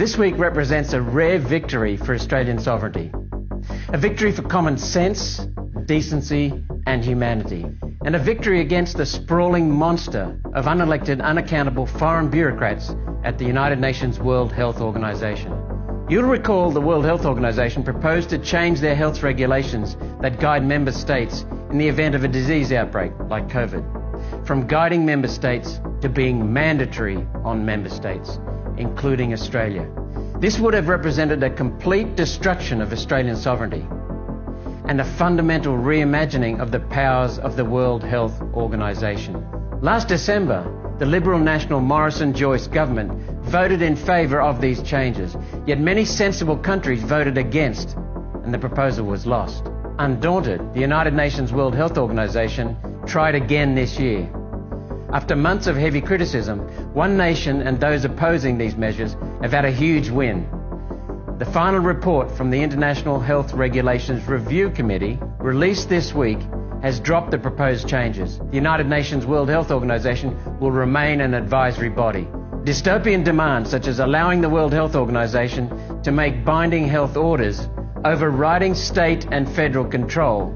This week represents a rare victory for Australian sovereignty. A victory for common sense, decency and humanity. And a victory against the sprawling monster of unelected, unaccountable foreign bureaucrats at the United Nations World Health Organization. You'll recall the World Health Organization proposed to change their health regulations that guide member states in the event of a disease outbreak like COVID. From guiding member states to being mandatory on member states, including Australia. This would have represented a complete destruction of Australian sovereignty and a fundamental reimagining of the powers of the World Health Organization. Last December, the Liberal National Morrison-Joyce government voted in favour of these changes, yet many sensible countries voted against, and the proposal was lost. Undaunted, the United Nations World Health Organization tried again this year. After months of heavy criticism, one nation and those opposing these measures have had a huge win. The final report from the International Health Regulations Review Committee, released this week, has dropped the proposed changes. The United Nations World Health Organization will remain an advisory body. Dystopian demands such as allowing the World Health Organization to make binding health orders overriding state and federal control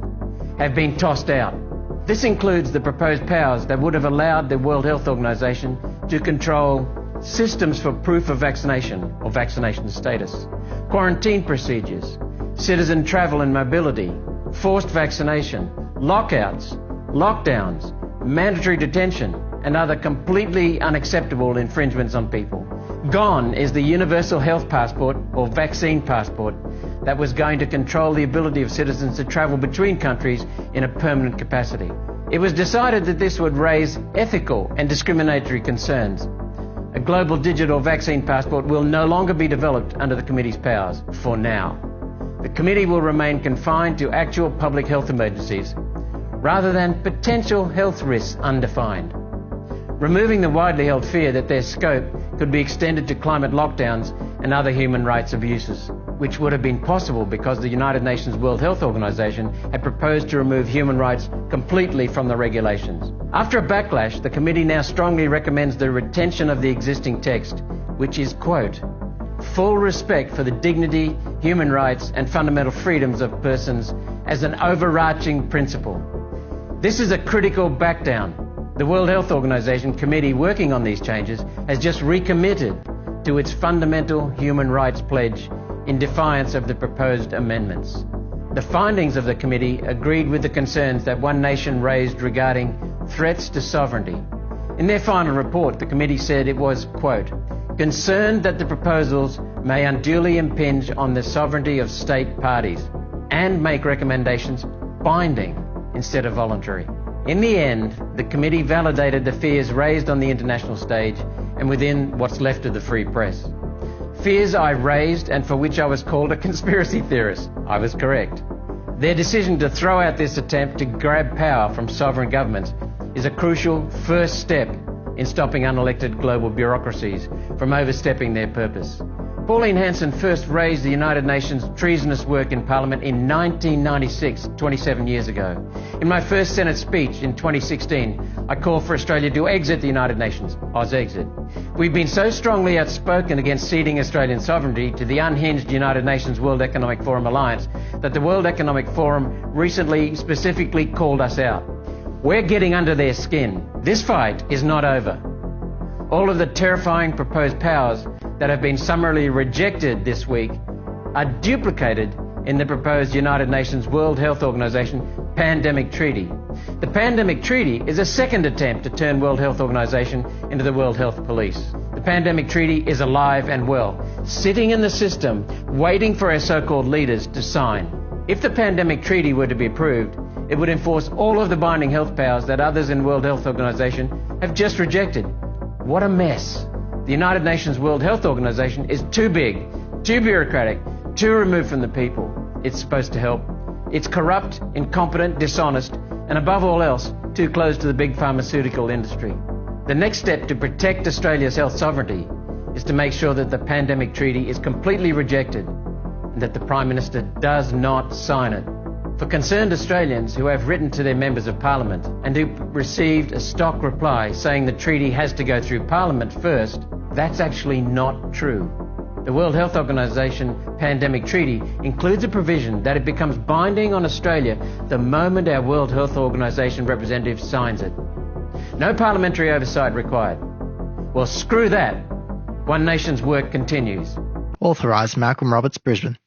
have been tossed out. This includes the proposed powers that would have allowed the World Health Organization to control systems for proof of vaccination or vaccination status, quarantine procedures, citizen travel and mobility, forced vaccination, lockouts, lockdowns, mandatory detention, and other completely unacceptable infringements on people. Gone is the universal health passport or vaccine passport that was going to control the ability of citizens to travel between countries in a permanent capacity. It was decided that this would raise ethical and discriminatory concerns. A global digital vaccine passport will no longer be developed under the committee's powers, for now. The committee will remain confined to actual public health emergencies, rather than potential health risks undefined, removing the widely held fear that their scope could be extended to climate lockdowns and other human rights abuses, which would have been possible because the United Nations World Health Organization had proposed to remove human rights completely from the regulations. After a backlash, the committee now strongly recommends the retention of the existing text, which is, quote, full respect for the dignity, human rights and fundamental freedoms of persons as an overarching principle. This is a critical backdown. The World Health Organization committee working on these changes has just recommitted to its fundamental human rights pledge in defiance of the proposed amendments. The findings of the committee agreed with the concerns that One Nation raised regarding threats to sovereignty. In their final report, the committee said it was, quote, concerned that the proposals may unduly impinge on the sovereignty of state parties and make recommendations binding instead of voluntary. In the end, the committee validated the fears raised on the international stage and within what's left of the free press. Fears I raised and for which I was called a conspiracy theorist. I was correct. Their decision to throw out this attempt to grab power from sovereign governments is a crucial first step in stopping unelected global bureaucracies from overstepping their purpose. Pauline Hanson first raised the United Nations treasonous work in Parliament in 1996, 27 years ago. In my first Senate speech in 2016, I called for Australia to exit the United Nations, Auxexit. We've been so strongly outspoken against ceding Australian sovereignty to the unhinged United Nations World Economic Forum alliance that the World Economic Forum recently specifically called us out. We're getting under their skin. This fight is not over. All of the terrifying proposed powers that have been summarily rejected this week are duplicated in the proposed United Nations World Health Organization Pandemic Treaty. The Pandemic Treaty is a second attempt to turn World Health Organization into the World Health Police. The Pandemic Treaty is alive and well, sitting in the system, waiting for our so-called leaders to sign. If the Pandemic Treaty were to be approved, it would enforce all of the binding health powers that others in World Health Organization have just rejected. What a mess. The United Nations World Health Organization is too big, too bureaucratic, too removed from the people it's supposed to help. It's corrupt, incompetent, dishonest, and above all else, too close to the big pharmaceutical industry. The next step to protect Australia's health sovereignty is to make sure that the Pandemic Treaty is completely rejected and that the Prime Minister does not sign it. For concerned Australians who have written to their members of Parliament and who received a stock reply saying the treaty has to go through Parliament first, that's actually not true. The World Health Organization Pandemic Treaty includes a provision that it becomes binding on Australia the moment our World Health Organization representative signs it. No parliamentary oversight required. Well, screw that. One Nation's work continues. Authorised Malcolm Roberts, Brisbane.